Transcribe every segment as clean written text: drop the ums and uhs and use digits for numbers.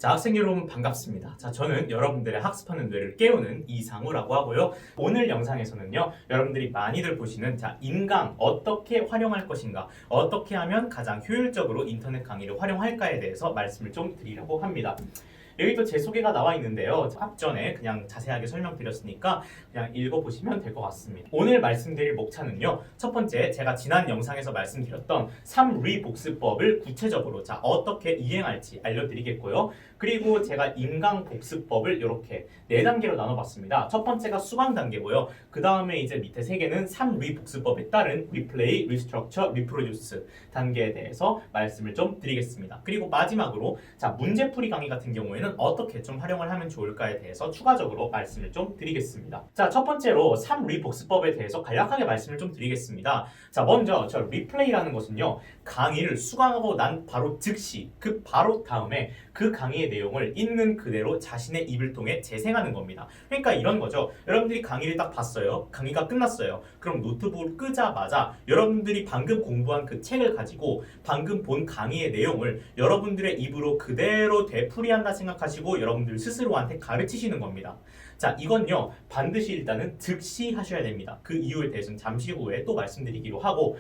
자, 학생 여러분 반갑습니다. 자, 저는 여러분들의 학습하는 뇌를 깨우는 이상우라고 하고요. 오늘 영상에서는요, 여러분들이 많이들 보시는 인강 어떻게 활용할 것인가, 어떻게 하면 가장 효율적으로 인터넷 강의를 활용할까에 대해서 말씀을 좀 드리려고 합니다. 여기 또 제 소개가 나와 있는데요. 앞전에 그냥 자세하게 설명드렸으니까 그냥 읽어보시면 될 것 같습니다. 오늘 말씀드릴 목차는요. 첫 번째, 제가 지난 영상에서 말씀드렸던 3리 복습법을 구체적으로 어떻게 이행할지 알려드리겠고요. 그리고 제가 인강 복습법을 이렇게 4단계로 나눠봤습니다. 첫 번째가 수강 단계고요. 그 다음에 이제 밑에 3개는 3리 복습법에 따른 리플레이, 리스트럭처, 리프로듀스 단계에 대해서 말씀을 좀 드리겠습니다. 그리고 마지막으로 문제풀이 강의 같은 경우에는 어떻게 좀 활용을 하면 좋을까에 대해서 추가적으로 말씀을 좀 드리겠습니다. 첫 번째로 3리 복습법에 대해서 간략하게 말씀을 좀 드리겠습니다. 먼저 저 리플레이라는 것은요, 강의를 수강하고 난 바로 즉시 그 바로 다음에 그 강의의 내용을 있는 그대로 자신의 입을 통해 재생하는 겁니다. 그러니까 이런 거죠. 여러분들이 강의를 딱 봤어요. 강의가 끝났어요. 그럼 노트북을 끄자마자 여러분들이 방금 공부한 그 책을 가지고 방금 본 강의의 내용을 여러분들의 입으로 그대로 되풀이한다 생각하시고 여러분들 스스로한테 가르치시는 겁니다. 이건요, 반드시 일단은 즉시 하셔야 됩니다. 그 이유에 대해서는 잠시 후에 또 말씀드리기로 하고,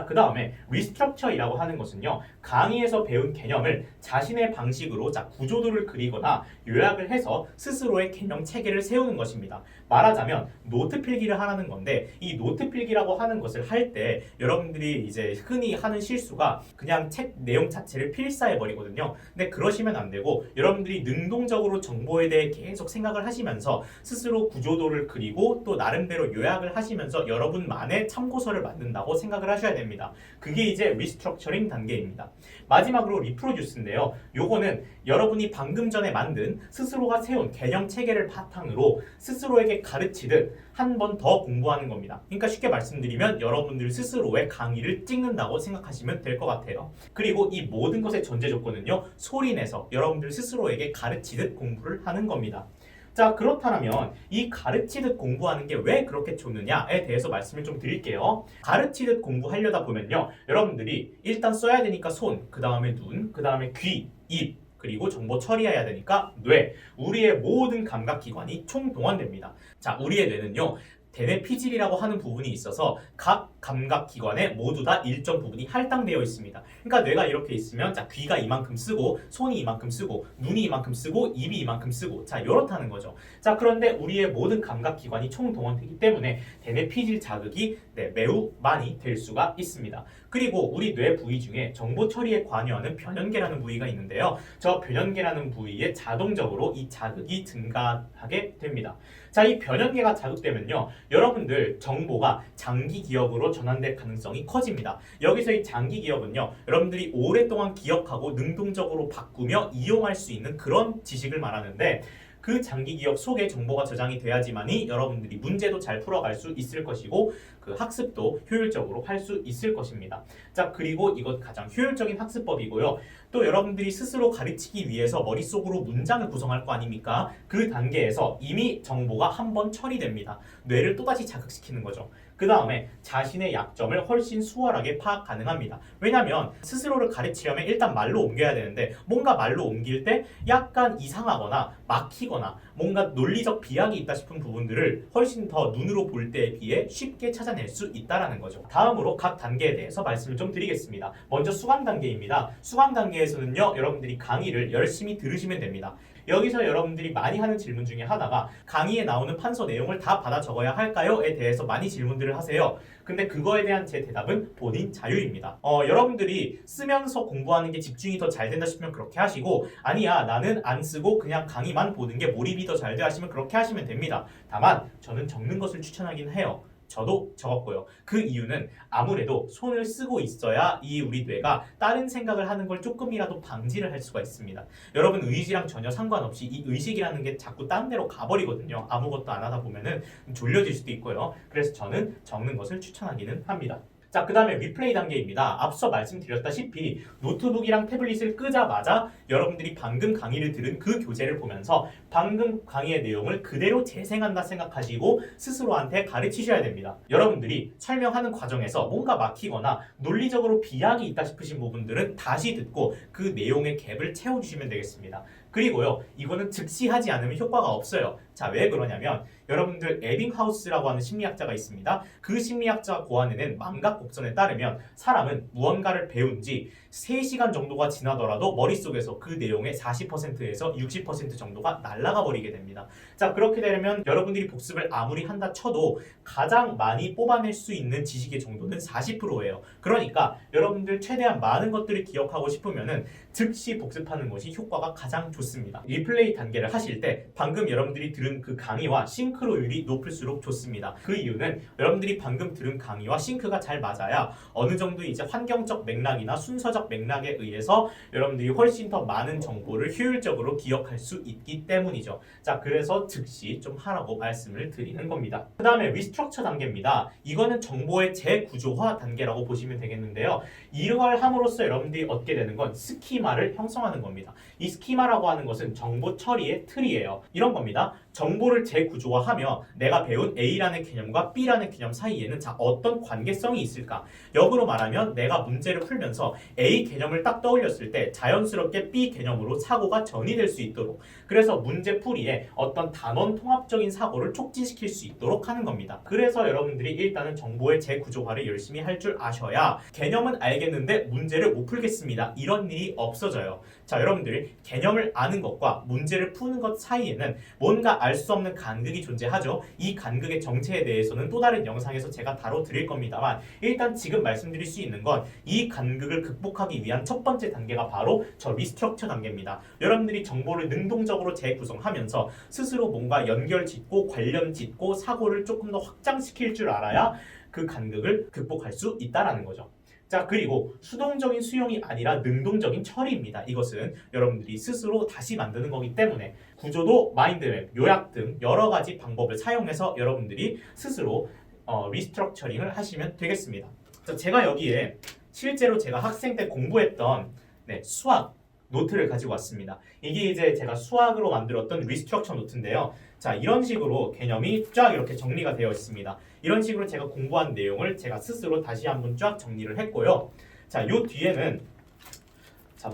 그 다음에 리스트럭처이라고 하는 것은요, 강의에서 배운 개념을 자신의 방식으로 구조도를 그리거나 요약을 해서 스스로의 개념 체계를 세우는 것입니다. 말하자면 노트 필기를 하라는 건데, 이 노트 필기라고 하는 것을 할 때 여러분들이 이제 흔히 하는 실수가 그냥 책 내용 자체를 필사해 버리거든요. 근데 그러시면 안 되고, 여러분들이 능동적으로 정보에 대해 계속 생각을 하시면서 스스로 구조도를 그리고 또 나름대로 요약을 하시면서 여러분만의 참고서를 만든다고 생각을 하셔야 됩니다. 그게 이제 리스트럭처링 단계입니다. 마지막으로 리프로듀스인데요. 요거는 여러분이 방금 전에 만든 스스로가 세운 개념 체계를 바탕으로 스스로에게 가르치듯 한 번 더 공부하는 겁니다. 그러니까 쉽게 말씀드리면 여러분들 스스로의 강의를 찍는다고 생각하시면 될 것 같아요. 그리고 이 모든 것의 전제 조건은요, 소리내서 여러분들 스스로에게 가르치듯 공부를 하는 겁니다. 그렇다면 이 가르치듯 공부하는 게 왜 그렇게 좋느냐에 대해서 말씀을 좀 드릴게요. 가르치듯 공부하려다 보면요, 여러분들이 일단 써야 되니까 손, 그 다음에 눈, 그 다음에 귀, 입, 그리고 정보 처리해야 되니까 뇌, 우리의 모든 감각기관이 총동원됩니다. 우리의 뇌는요, 대뇌 피질이라고 하는 부분이 있어서 각 감각기관에 모두 다 일정 부분이 할당되어 있습니다. 그러니까 뇌가 이렇게 있으면 귀가 이만큼 쓰고 손이 이만큼 쓰고 눈이 이만큼 쓰고 입이 이만큼 쓰고 이렇다는 거죠. 그런데 우리의 모든 감각기관이 총동원되기 때문에 대뇌 피질 자극이 매우 많이 될 수가 있습니다. 그리고 우리 뇌 부위 중에 정보 처리에 관여하는 변연계라는 부위가 있는데요. 저 변연계라는 부위에 자동적으로 이 자극이 증가하게 됩니다. 이 변연계가 자극되면요, 여러분들 정보가 장기 기억으로 전환될 가능성이 커집니다. 여기서 이 장기 기억은요, 여러분들이 오랫동안 기억하고 능동적으로 바꾸며 이용할 수 있는 그런 지식을 말하는데, 그 장기 기억 속에 정보가 저장이 돼야지만이 여러분들이 문제도 잘 풀어갈 수 있을 것이고 그 학습도 효율적으로 할 수 있을 것입니다. 그리고 이것 가장 효율적인 학습법이고요. 또 여러분들이 스스로 가르치기 위해서 머릿속으로 문장을 구성할 거 아닙니까? 그 단계에서 이미 정보가 한번 처리됩니다. 뇌를 또다시 자극시키는 거죠. 그 다음에 자신의 약점을 훨씬 수월하게 파악 가능합니다. 왜냐하면 스스로를 가르치려면 일단 말로 옮겨야 되는데, 뭔가 말로 옮길 때 약간 이상하거나 막히거나 뭔가 논리적 비약이 있다 싶은 부분들을 훨씬 더 눈으로 볼 때에 비해 쉽게 찾아낼 수 있다는 거죠. 다음으로 각 단계에 대해서 말씀을 좀 드리겠습니다. 먼저 수강 단계입니다. 수강 단계에서는요, 여러분들이 강의를 열심히 들으시면 됩니다. 여기서 여러분들이 많이 하는 질문 중에 하나가, 강의에 나오는 판서 내용을 다 받아 적어야 할까요?에 대해서 많이 질문들을 하세요. 근데 그거에 대한 제 대답은 본인 자유입니다. 여러분들이 쓰면서 공부하는 게 집중이 더 잘 된다 싶으면 그렇게 하시고, 아니야 나는 안 쓰고 그냥 강의만 보는 게 몰입이 더 잘 돼 하시면 그렇게 하시면 됩니다. 다만 저는 적는 것을 추천하긴 해요. 저도 적었고요. 그 이유는 아무래도 손을 쓰고 있어야 이 우리 뇌가 다른 생각을 하는 걸 조금이라도 방지를 할 수가 있습니다. 여러분 의지랑 전혀 상관없이 이 의식이라는 게 자꾸 다른 데로 가버리거든요. 아무것도 안 하다 보면은 졸려질 수도 있고요. 그래서 저는 적는 것을 추천하기는 합니다. 그 다음에 리플레이 단계입니다. 앞서 말씀드렸다시피 노트북이랑 태블릿을 끄자마자 여러분들이 방금 강의를 들은 그 교재를 보면서 방금 강의의 내용을 그대로 재생한다 생각하시고 스스로한테 가르치셔야 됩니다. 여러분들이 설명하는 과정에서 뭔가 막히거나 논리적으로 비약이 있다 싶으신 부분들은 다시 듣고 그 내용의 갭을 채워주시면 되겠습니다. 그리고요, 이거는 즉시 하지 않으면 효과가 없어요. 자, 왜 그러냐면 여러분들 에빙하우스라고 하는 심리학자가 있습니다. 그 심리학자가 고안해낸 망각곡선에 따르면 사람은 무언가를 배운 지 3시간 정도가 지나더라도 머릿속에서 그 내용의 40%에서 60% 정도가 날아가 버리게 됩니다. 자, 그렇게 되면 여러분들이 복습을 아무리 한다 쳐도 가장 많이 뽑아낼 수 있는 지식의 정도는 40%예요. 그러니까 여러분들 최대한 많은 것들을 기억하고 싶으면은 즉시 복습하는 것이 효과가 가장 좋습니다. 리플레이 단계를 하실 때 방금 여러분들이 들은 그 강의와 싱크로율이 높을수록 좋습니다. 그 이유는 여러분들이 방금 들은 강의와 싱크가 잘 맞아야 어느 정도 이제 환경적 맥락이나 순서적 맥락에 의해서 여러분들이 훨씬 더 많은 정보를 효율적으로 기억할 수 있기 때문이죠. 자, 그래서 즉시 좀 하라고 말씀을 드리는 겁니다. 그 다음에 리스트럭처 단계입니다. 이거는 정보의 재구조화 단계라고 보시면 되겠는데요. 이걸 함으로써 여러분들이 얻게 되는 건 스키마를 형성하는 겁니다. 이 스키마라고 하는 것은 정보 처리의 틀이에요. 이런 겁니다. 정보를 재구조화하며 내가 배운 A라는 개념과 B라는 개념 사이에는 자, 어떤 관계성이 있을까? 역으로 말하면 내가 문제를 풀면서 A 개념을 딱 떠올렸을 때 자연스럽게 B 개념으로 사고가 전이될 수 있도록, 그래서 문제 풀이에 어떤 단원 통합적인 사고를 촉진시킬 수 있도록 하는 겁니다. 그래서 여러분들이 일단은 정보의 재구조화를 열심히 할 줄 아셔야 개념은 알겠는데 문제를 못 풀겠습니다, 이런 일이 없어져요. 자, 여러분들이 개념을 아는 것과 문제를 푸는 것 사이에는 뭔가 알 수 없는 간극이 존재하죠. 이 간극의 정체에 대해서는 또 다른 영상에서 제가 다뤄드릴 겁니다만, 일단 지금 말씀드릴 수 있는 건 이 간극을 극복하기 위한 첫 번째 단계가 바로 저 리스트럭처 단계입니다. 여러분들이 정보를 능동적으로 재구성하면서 스스로 뭔가 연결 짓고 관련 짓고 사고를 조금 더 확장시킬 줄 알아야 그 간극을 극복할 수 있다라는 거죠. 자, 그리고 수동적인 수용이 아니라 능동적인 처리입니다. 이것은 여러분들이 스스로 다시 만드는 거기 때문에 구조도 마인드맵, 요약 등 여러 가지 방법을 사용해서 여러분들이 스스로 리스트럭처링을 하시면 되겠습니다. 자, 제가 여기에 실제로 제가 학생 때 공부했던 수학 노트를 가지고 왔습니다. 이게 이제 제가 수학으로 만들었던 리스트럭처 노트인데요. 자, 이런 식으로 개념이 쫙 이렇게 정리가 되어 있습니다. 이런 식으로 제가 공부한 내용을 제가 스스로 다시 한번 쫙 정리를 했고요. 자, 요 뒤에는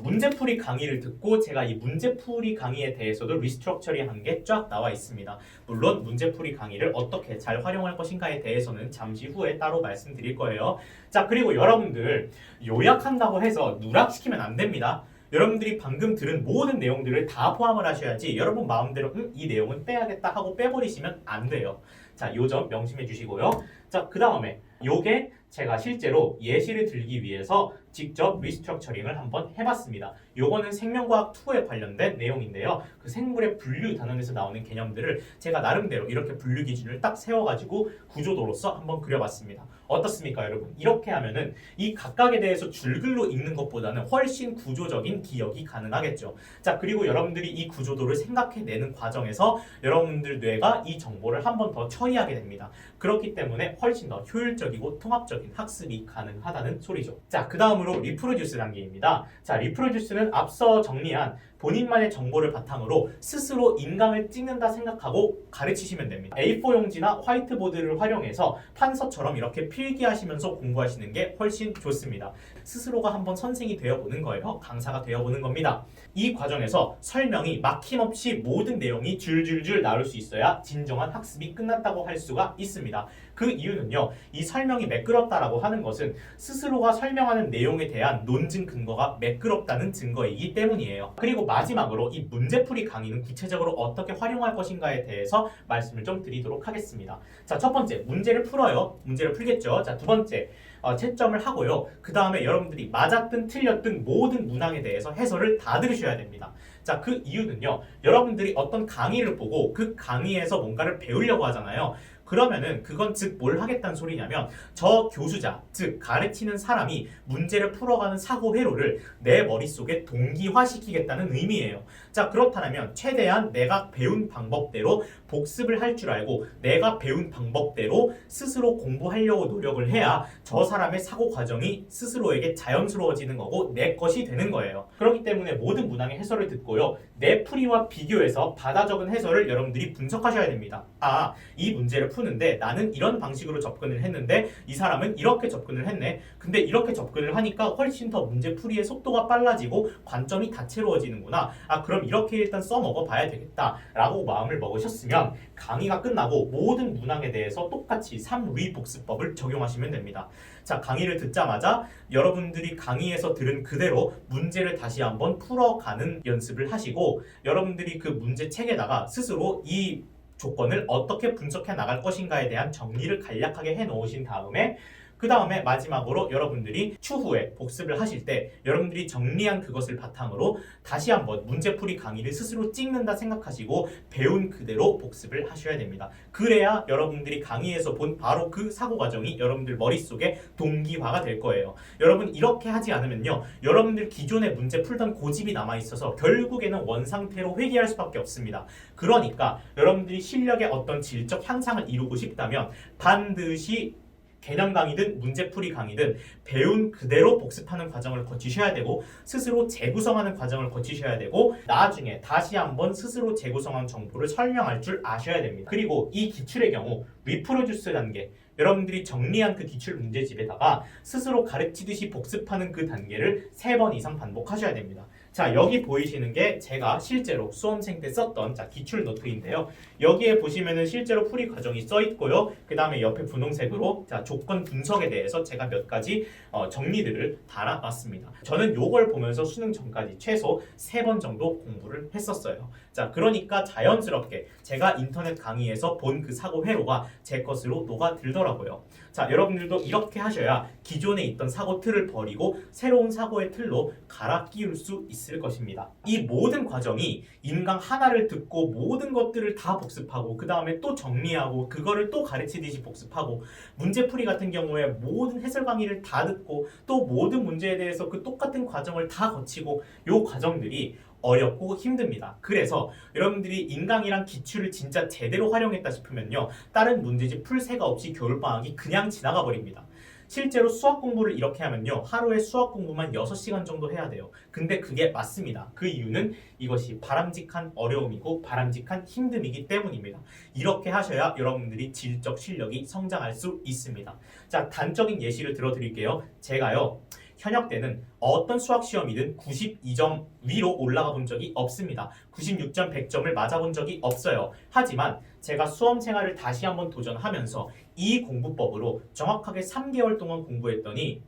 문제풀이 강의를 듣고 제가 이 문제풀이 강의에 대해서도 리스트럭처링한 게 쫙 나와 있습니다. 물론 문제풀이 강의를 어떻게 잘 활용할 것인가에 대해서는 잠시 후에 따로 말씀드릴 거예요. 자, 그리고 여러분들 요약한다고 해서 누락시키면 안 됩니다. 여러분들이 방금 들은 모든 내용들을 다 포함을 하셔야지 여러분 마음대로 이 내용은 빼야겠다 하고 빼버리시면 안 돼요. 자, 요 점 명심해 주시고요. 자, 그 다음에 요게 제가 실제로 예시를 들기 위해서 직접 리스트럭처링을 한번 해봤습니다. 요거는 생명과학 2에 관련된 내용인데요. 그 생물의 분류 단원에서 나오는 개념들을 제가 나름대로 이렇게 분류 기준을 딱 세워가지고 구조도로서 한번 그려봤습니다. 어떻습니까, 여러분? 이렇게 하면은 이 각각에 대해서 줄글로 읽는 것보다는 훨씬 구조적인 기억이 가능하겠죠. 자, 그리고 여러분들이 이 구조도를 생각해내는 과정에서 여러분들 뇌가 이 정보를 한 번 더 처리하게 됩니다. 그렇기 때문에 훨씬 더 효율적이고 통합적인 학습이 가능하다는 소리죠. 자, 그 다음으로 리프로듀스 단계입니다. 자, 리프로듀스는 앞서 정리한 본인만의 정보를 바탕으로 스스로 인강을 찍는다 생각하고 가르치시면 됩니다. A4 용지나 화이트보드를 활용해서 판서처럼 이렇게 필기하시면서 공부하시는 게 훨씬 좋습니다. 스스로가 한번 선생이 되어보는 거예요. 강사가 되어보는 겁니다. 이 과정에서 설명이 막힘없이 모든 내용이 줄줄줄 나올 수 있어야 진정한 학습이 끝났다고 할 수가 있습니다. 그 이유는요, 이 설명이 매끄럽다라고 하는 것은 스스로가 설명하는 내용에 대한 논증 근거가 매끄럽다는 증거이기 때문이에요. 그리고 마지막으로 이 문제풀이 강의는 구체적으로 어떻게 활용할 것인가에 대해서 말씀을 좀 드리도록 하겠습니다. 자, 첫 번째, 문제를 풀어요. 문제를 풀겠죠. 자, 두 번째, 채점을 하고요. 그 다음에 여러분들이 맞았든 틀렸든 모든 문항에 대해서 해설을 다 들으셔야 됩니다. 자, 그 이유는요, 여러분들이 어떤 강의를 보고 그 강의에서 뭔가를 배우려고 하잖아요. 그러면은 그건 즉 뭘 하겠다는 소리냐면 저 교수자, 즉 가르치는 사람이 문제를 풀어가는 사고 회로를 내 머릿속에 동기화시키겠다는 의미예요. 자, 그렇다면 최대한 내가 배운 방법대로 복습을 할 줄 알고 내가 배운 방법대로 스스로 공부하려고 노력을 해야 저 사람의 사고 과정이 스스로에게 자연스러워지는 거고 내 것이 되는 거예요. 그렇기 때문에 모든 문항의 해설을 듣고요, 내 풀이와 비교해서 받아 적은 해설을 여러분들이 분석하셔야 됩니다. 아, 이 문제를 푸는데 나는 이런 방식으로 접근을 했는데 이 사람은 이렇게 접근을 했네. 근데 이렇게 접근을 하니까 훨씬 더 문제풀이의 속도가 빨라지고 관점이 다채로워지는구나. 아, 그럼 이렇게 일단 써먹어 봐야 되겠다라고 마음을 먹으셨으면 강의가 끝나고 모든 문항에 대해서 똑같이 3위 복습법을 적용하시면 됩니다. 자, 강의를 듣자마자 여러분들이 강의에서 들은 그대로 문제를 다시 한번 풀어가는 연습을 하시고 여러분들이 그 문제책에다가 스스로 이 조건을 어떻게 분석해 나갈 것인가에 대한 정리를 간략하게 해 놓으신 다음에 그 다음에 마지막으로 여러분들이 추후에 복습을 하실 때 여러분들이 정리한 그것을 바탕으로 다시 한번 문제풀이 강의를 스스로 찍는다 생각하시고 배운 그대로 복습을 하셔야 됩니다. 그래야 여러분들이 강의에서 본 바로 그 사고 과정이 여러분들 머릿속에 동기화가 될 거예요. 여러분 이렇게 하지 않으면요, 여러분들 기존에 문제 풀던 고집이 남아있어서 결국에는 원상태로 회귀할 수밖에 없습니다. 그러니까 여러분들이 실력의 어떤 질적 향상을 이루고 싶다면 반드시 개념 강의든 문제풀이 강의든 배운 그대로 복습하는 과정을 거치셔야 되고 스스로 재구성하는 과정을 거치셔야 되고 나중에 다시 한번 스스로 재구성한 정보를 설명할 줄 아셔야 됩니다. 그리고 이 기출의 경우 리프로듀스 단계, 여러분들이 정리한 그 기출 문제집에다가 스스로 가르치듯이 복습하는 그 단계를 3번 이상 반복하셔야 됩니다. 자, 여기 보이시는 게 제가 실제로 수험생 때 썼던 기출 노트인데요. 여기에 보시면은 실제로 풀이 과정이 써 있고요. 그 다음에 옆에 분홍색으로 조건 분석에 대해서 제가 몇 가지 정리들을 달아놨습니다. 저는 요걸 보면서 수능 전까지 최소 3번 정도 공부를 했었어요. 자, 그러니까 자연스럽게 제가 인터넷 강의에서 본 그 사고 회로가 제 것으로 녹아들더라고요. 자, 여러분들도 이렇게 하셔야 기존에 있던 사고 틀을 버리고 새로운 사고의 틀로 갈아 끼울 수 있을 것입니다. 이 모든 과정이 인강 하나를 듣고 모든 것들을 다 복습하고 그 다음에 또 정리하고 그거를 또 가르치듯이 복습하고 문제풀이 같은 경우에 모든 해설 강의를 다 듣고 또 모든 문제에 대해서 그 똑같은 과정을 다 거치고 요 과정들이 어렵고 힘듭니다. 그래서 여러분들이 인강이랑 기출을 진짜 제대로 활용했다 싶으면요, 다른 문제집 풀 새가 없이 겨울방학이 그냥 지나가 버립니다. 실제로 수학 공부를 이렇게 하면요, 하루에 수학 공부만 6시간 정도 해야 돼요. 근데 그게 맞습니다. 그 이유는 이것이 바람직한 어려움이고 바람직한 힘듦이기 때문입니다. 이렇게 하셔야 여러분들이 질적 실력이 성장할 수 있습니다. 자, 단적인 예시를 들어드릴게요. 제가요, 현역 때는 어떤 수학 시험이든 92점 위로 올라가 본 적이 없습니다. 96점, 100점을 맞아본 적이 없어요. 하지만 제가 수험 생활을 다시 한번 도전하면서 이 공부법으로 정확하게 3개월 동안 공부했더니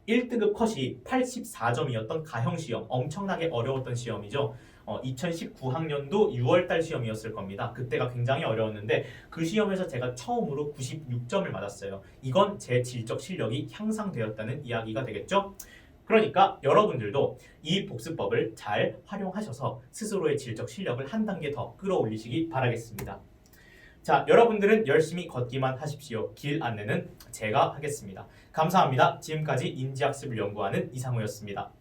1등급 컷이 84점이었던 가형시험, 엄청나게 어려웠던 시험이죠. 2019학년도 6월달 시험이었을 겁니다. 그때가 굉장히 어려웠는데 그 시험에서 제가 처음으로 96점을 맞았어요. 이건 제 질적 실력이 향상되었다는 이야기가 되겠죠? 그러니까 여러분들도 이 복습법을 잘 활용하셔서 스스로의 질적 실력을 한 단계 더 끌어올리시기 바라겠습니다. 자, 여러분들은 열심히 걷기만 하십시오. 길 안내는 제가 하겠습니다. 감사합니다. 지금까지 인지학습을 연구하는 이상우였습니다.